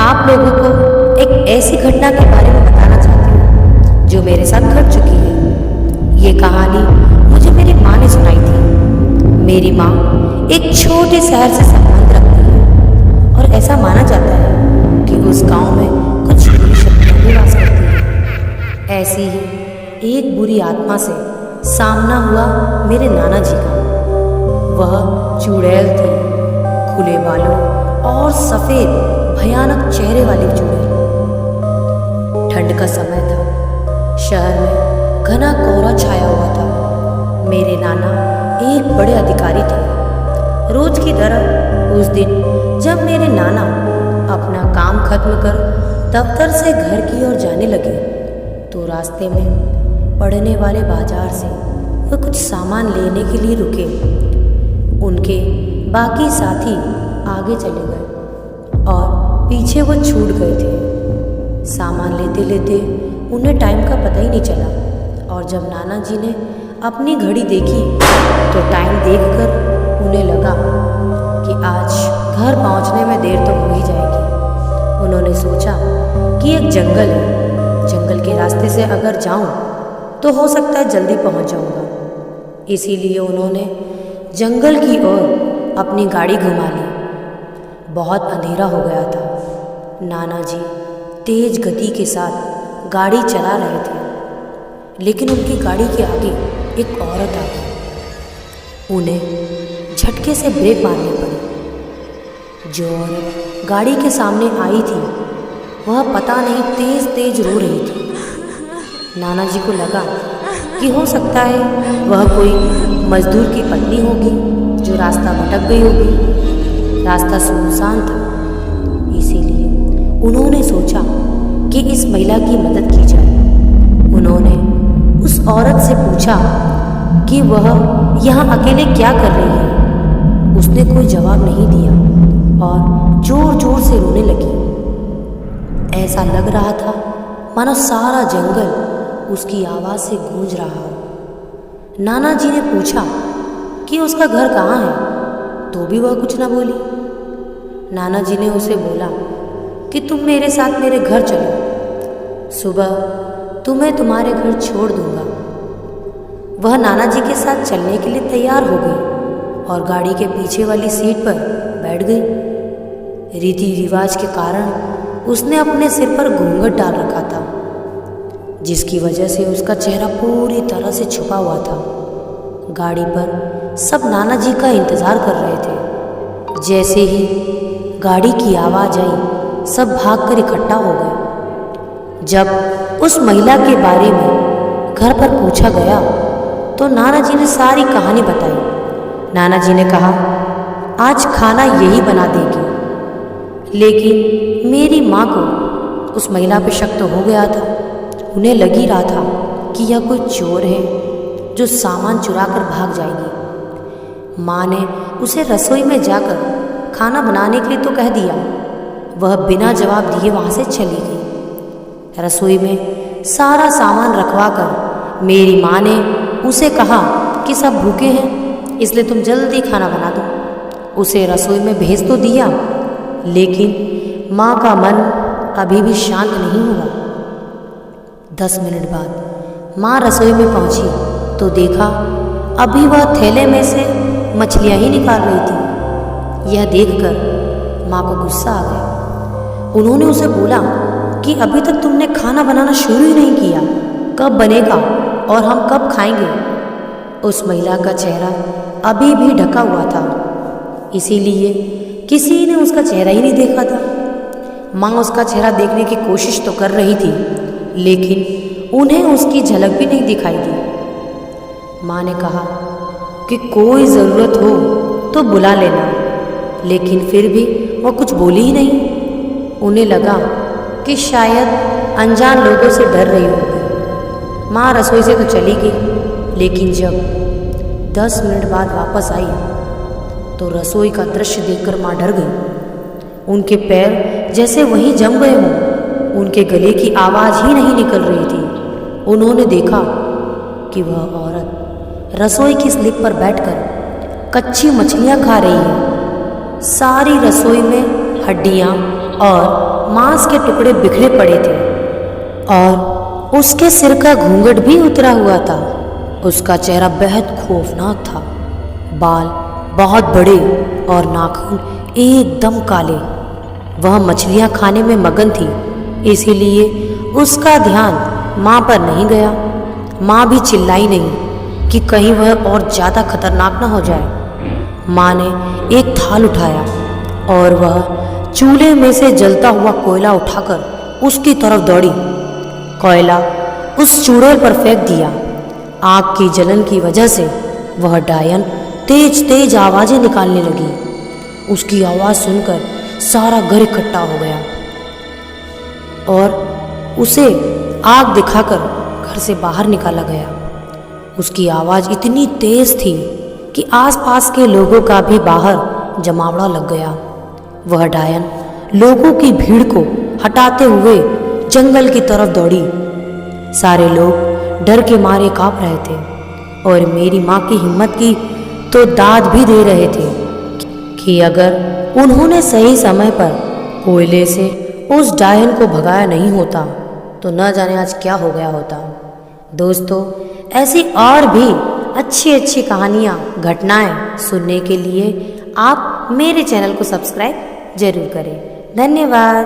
आप लोगों को एक ऐसी घटना के बारे में बताना चाहती हूँ जो मेरे साथ घट चुकी है। ये कहानी मुझे मेरी माँ ने सुनाई थी। मेरी माँ एक छोटे शहर से संबंध रखती है और ऐसा माना जाता है कि उस गांव में कुछ बुरी शक्तियाँ निवास करती हैं। ऐसी ही एक बुरी आत्मा से सामना हुआ मेरे नाना जी का। वह चुड़ैल थी, खुले बालों और सफेद भयानक चेहरे वाली चुड़ैल। ठंड का समय था, शहर में घना कोहरा छाया हुआ था। मेरे नाना एक बड़े अधिकारी थे। रोज की तरह उस दिन जब मेरे नाना अपना काम खत्म कर दफ्तर से घर की ओर जाने लगे तो रास्ते में पड़ने वाले बाजार से वह कुछ सामान लेने के लिए रुके। उनके बाकी साथी आगे चले गए और पीछे वो छूट गए थे। सामान लेते लेते उन्हें टाइम का पता ही नहीं चला और जब नाना जी ने अपनी घड़ी देखी तो टाइम देखकर उन्हें लगा कि आज घर पहुंचने में देर तो हो ही जाएगी। उन्होंने सोचा कि एक जंगल है, जंगल के रास्ते से अगर जाऊं तो हो सकता है जल्दी पहुंच जाऊंगा। इसीलिए उन्होंने जंगल की ओर अपनी गाड़ी घुमा ली। बहुत अंधेरा हो गया था। नाना जी तेज गति के साथ गाड़ी चला रहे थे, लेकिन उनकी गाड़ी के आगे एक औरत आ गई। उन्हें झटके से ब्रेक मारनी पड़ी। जो औरत गाड़ी के सामने आई थी वह पता नहीं तेज तेज रो रही थी। नाना जी को लगा कि हो सकता है वह कोई मजदूर की पत्नी होगी जो रास्ता भटक गई होगी। रास्ता सुनसान था, इसीलिए उन्होंने सोचा कि इस महिला की मदद की जाए। उन्होंने उस औरत से पूछा कि वह यहाँ अकेले क्या कर रही है। उसने कोई जवाब नहीं दिया और जोर जोर से रोने लगी। ऐसा लग रहा था मानो सारा जंगल उसकी आवाज़ से गूंज रहा हो। नाना जी ने पूछा कि उसका घर कहाँ है, तो भी वह कुछ ना बोली। नाना जी ने उसे बोला कि तुम मेरे साथ मेरे घर चलो, सुबह तुम्हें तुम्हारे घर छोड़ दूंगा। वह नाना जी के साथ चलने के लिए तैयार हो गई और गाड़ी के पीछे वाली सीट पर बैठ गई। रीति रिवाज के कारण उसने अपने सिर पर घूंघट डाल रखा था, जिसकी वजह से उसका चेहरा पूरी तरह से छुपा हुआ था। गाड़ी पर सब नाना जी का इंतज़ार कर रहे थे। जैसे ही गाड़ी की आवाज़ आई सब भागकर इकट्ठा हो गए। जब उस महिला के बारे में घर पर पूछा गया तो नाना जी ने सारी कहानी बताई। नाना जी ने कहा, आज खाना यही बना देगी। लेकिन मेरी माँ को उस महिला पर शक तो हो गया था। उन्हें लग ही रहा था कि यह कोई चोर है जो सामान चुरा कर भाग जाएगी। माँ ने उसे रसोई में जाकर खाना बनाने के लिए तो कह दिया। वह बिना जवाब दिए वहाँ से चली गई। रसोई में सारा सामान रखवा कर मेरी माँ ने उसे कहा कि सब भूखे हैं, इसलिए तुम जल्दी खाना बना दो। उसे रसोई में भेज तो दिया, लेकिन माँ का मन अभी भी शांत नहीं हुआ। 10 मिनट बाद माँ रसोई में पहुंची तो देखा अभी वह थैले में से मछलियाँ ही निकाल रही थी। यह देखकर माँ को गुस्सा आ गया। उन्होंने उसे बोला कि अभी तक तुमने खाना बनाना शुरू ही नहीं किया, कब बनेगा और हम कब खाएंगे। उस महिला का चेहरा अभी भी ढका हुआ था, इसीलिए किसी ने उसका चेहरा ही नहीं देखा था। माँ उसका चेहरा देखने की कोशिश तो कर रही थी, लेकिन उन्हें उसकी झलक भी नहीं दिखाई दी। माँ ने कहा कि कोई ज़रूरत हो तो बुला लेना, लेकिन फिर भी वह कुछ बोली ही नहीं। उन्हें लगा कि शायद अनजान लोगों से डर रही होगी। माँ रसोई से तो चली गई, लेकिन जब 10 मिनट बाद वापस आई तो रसोई का दृश्य देखकर माँ डर गई। उनके पैर जैसे वहीं जम गए हों। उनके गले की आवाज़ ही नहीं निकल रही थी। उन्होंने देखा कि वह औरत रसोई की स्लिप पर बैठकर कच्ची मछलियाँ खा रही है। सारी रसोई में हड्डियां और मांस के टुकड़े बिखरे पड़े थे और उसके सिर का घूंघट भी उतरा हुआ था। उसका चेहरा बेहद खौफनाक था। बाल बहुत बड़े और नाखून एकदम काले। वह मछलियां खाने में मगन थी, इसीलिए उसका ध्यान माँ पर नहीं गया। माँ भी चिल्लाई नहीं कि कहीं वह और ज़्यादा खतरनाक ना हो जाए। माँ ने एक थाल उठाया और वह चूल्हे में से जलता हुआ कोयला उठाकर उसकी तरफ दौड़ी। कोयला उस चूड़ैल पर फेंक दिया। आग की जलन की वजह से वह डायन तेज तेज आवाज़ें निकालने लगी। उसकी आवाज़ सुनकर सारा घर इकट्ठा हो गया और उसे आग दिखाकर घर से बाहर निकाला गया। उसकी आवाज़ इतनी तेज थी कि आसपास के लोगों का भी बाहर जमावड़ा लग गया। वह डायन लोगों की भीड़ को हटाते हुए जंगल की तरफ दौड़ी। सारे लोग डर के मारे कांप रहे थे और मेरी माँ की हिम्मत की तो दाद भी दे रहे थे कि अगर उन्होंने सही समय पर कोयले से उस डायन को भगाया नहीं होता तो न जाने आज क्या हो गया होता। दोस्तों, ऐसी और भी अच्छी अच्छी कहानियाँ, घटनाएं सुनने के लिए आप मेरे चैनल को सब्सक्राइब जरूर करें। धन्यवाद।